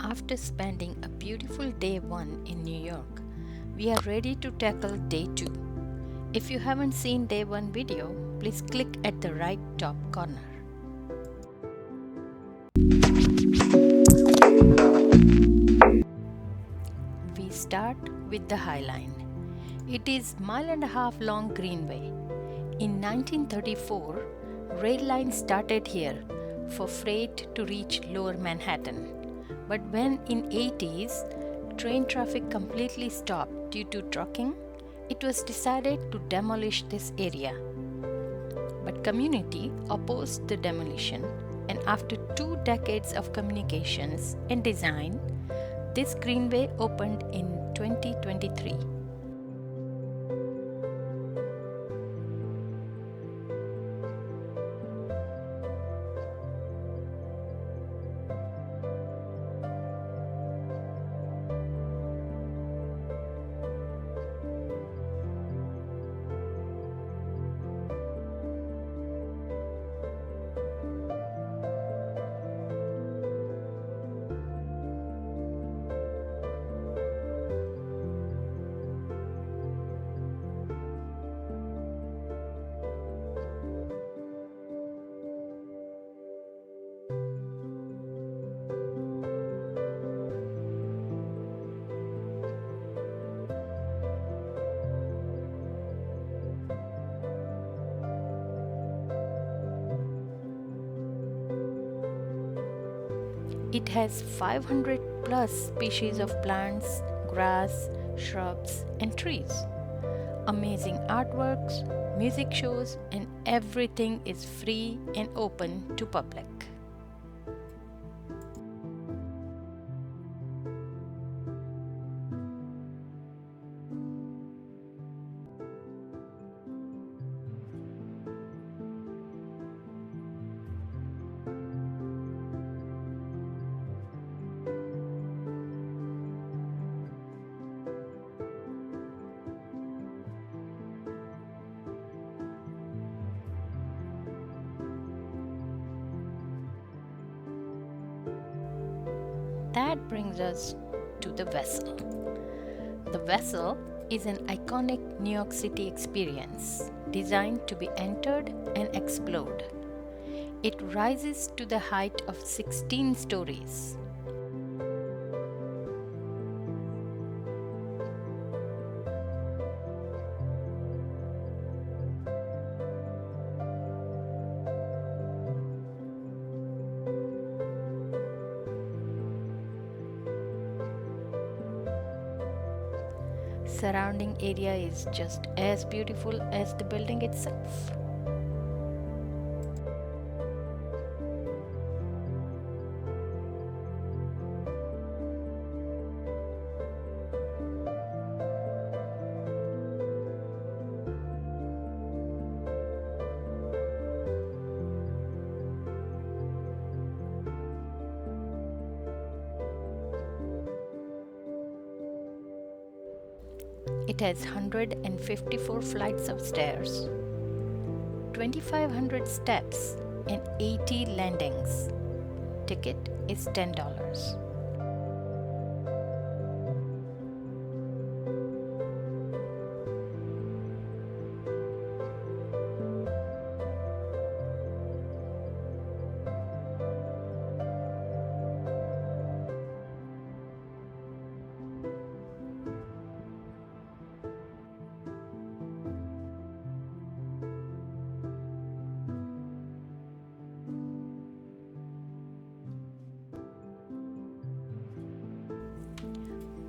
After spending a beautiful day 1 in New York, we are ready to tackle day 2. If you haven't seen day 1 video, please click at the right top corner. We start with the Highline. It is mile-and-a-half long greenway. In 1934, rail lines started here for freight to reach lower Manhattan. But when in 80s, train traffic completely stopped due to trucking, it was decided to demolish this area. But community opposed the demolition, and after 2 decades of communications and design, this greenway opened in 2023. It has 500 plus species of plants, grass, shrubs, and trees. Amazing artworks, music shows, and everything is free and open to public. That brings us to the Vessel. The Vessel is an iconic New York City experience designed to be entered and explored. It rises to the height of 16 stories. Surrounding area is just as beautiful as the building itself. It has 154 flights of stairs, 2,500 steps, and 80 landings. Ticket is $10.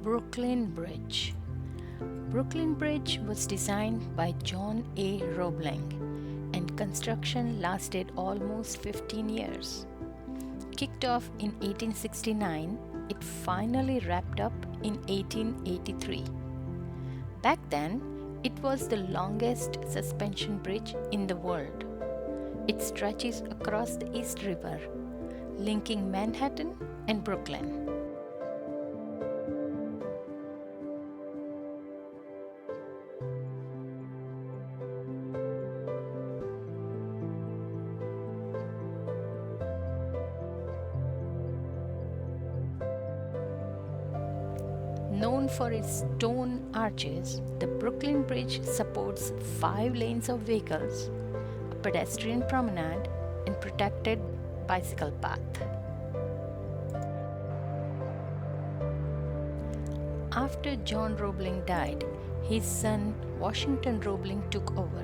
Brooklyn Bridge. Brooklyn Bridge was designed by John A. Roebling, and construction lasted almost 15 years. Kicked off in 1869, it finally wrapped up in 1883. Back then, it was the longest suspension bridge in the world. It stretches across the East River, linking Manhattan and Brooklyn. Known for its stone arches, the Brooklyn Bridge supports 5 lanes of vehicles, a pedestrian promenade, and protected bicycle path. After John Roebling died, his son Washington Roebling took over.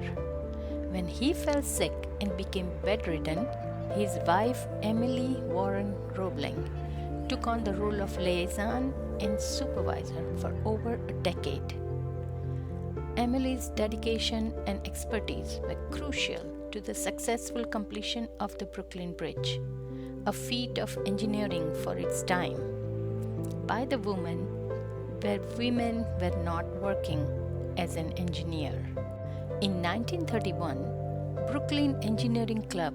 When he fell sick and became bedridden, his wife Emily Warren Roebling took on the role of liaison and supervisor for over a decade. Emily's dedication and expertise were crucial to the successful completion of the Brooklyn Bridge, a feat of engineering for its time, by the woman where women were not working as an engineer. In 1931, Brooklyn Engineering Club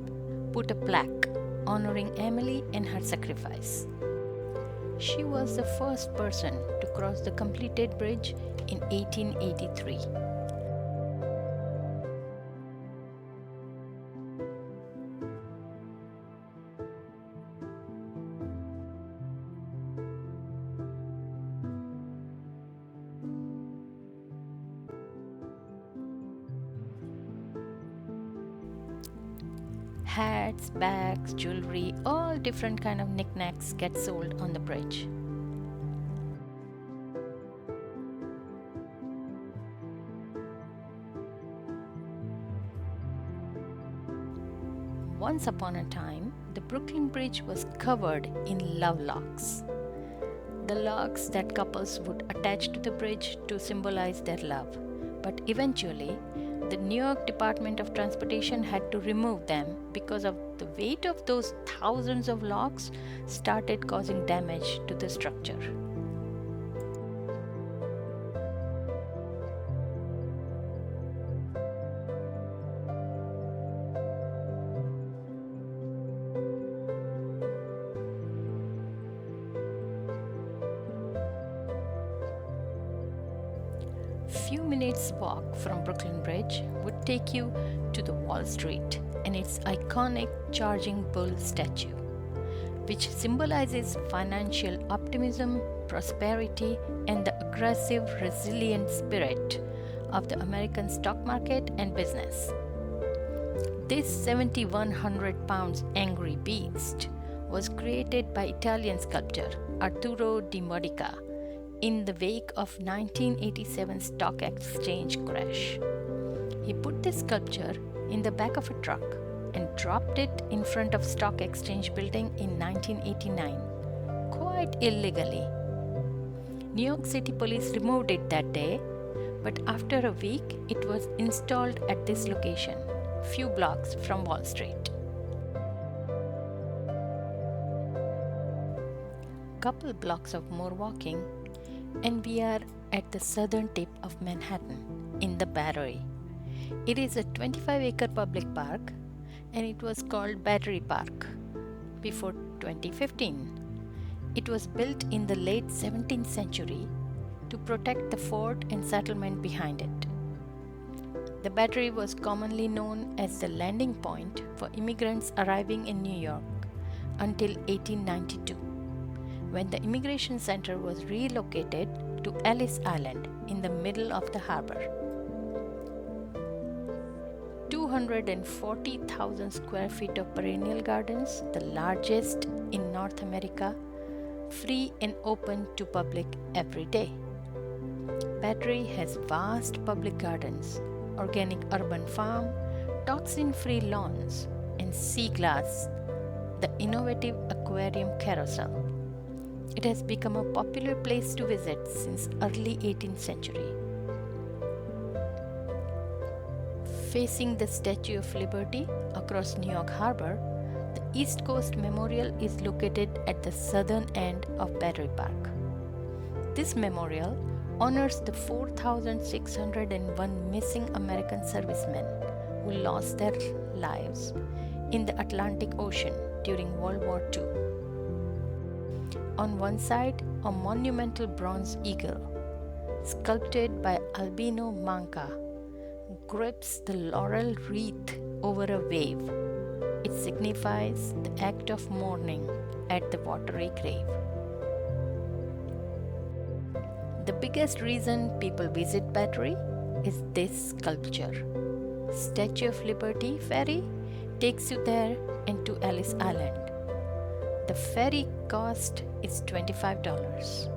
put a plaque honoring Emily and her sacrifice. She was the first person to cross the completed bridge in 1883. Hats, bags, jewelry, all different kind of knickknacks get sold on the bridge. Once upon a time, the Brooklyn Bridge was covered in love locks. The locks that couples would attach to the bridge to symbolize their love. But eventually, the New York Department of Transportation had to remove them because of the weight of those thousands of locks started causing damage to the structure. Few minutes walk from Brooklyn Bridge would take you to the Wall Street and its iconic charging bull statue, which symbolizes financial optimism, prosperity, and the aggressive, resilient spirit of the American stock market and business. This 7,100 pounds angry beast was created by Italian sculptor Arturo Di Modica in the wake of 1987 stock exchange crash. He put this sculpture in the back of a truck and dropped it in front of Stock Exchange building in 1989, quite illegally. New York City police removed it that day, but after a week it was installed at this location, few blocks from Wall Street. Couple blocks of more walking and we are at the southern tip of Manhattan in the Battery. It is a 25-acre public park and it was called Battery Park before 2015. It was built in the late 17th century to protect the fort and settlement behind it. The Battery was commonly known as the landing point for immigrants arriving in New York until 1892, when the immigration center was relocated to Ellis Island in the middle of the harbor. 240,000 square feet of perennial gardens, the largest in North America, free and open to public every day. Battery has vast public gardens, organic urban farm, toxin-free lawns, and sea glass, the innovative aquarium carousel. It has become a popular place to visit since early 18th century. Facing the Statue of Liberty across New York Harbor, the East Coast Memorial is located at the southern end of Battery Park. This memorial honors the 4,601 missing American servicemen who lost their lives in the Atlantic Ocean during World War II. On one side, a monumental bronze eagle, sculpted by Albino Manca, grips the laurel wreath over a wave. It signifies the act of mourning at the watery grave. The biggest reason people visit Battery is this sculpture. Statue of Liberty ferry takes you there and to Ellis Island. The ferry cost is $25.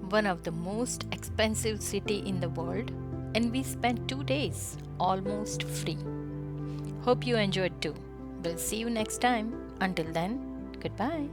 One of the most expensive city in the world, and we spent 2 days almost free. Hope you enjoyed too. We'll see you next time. Until then, goodbye.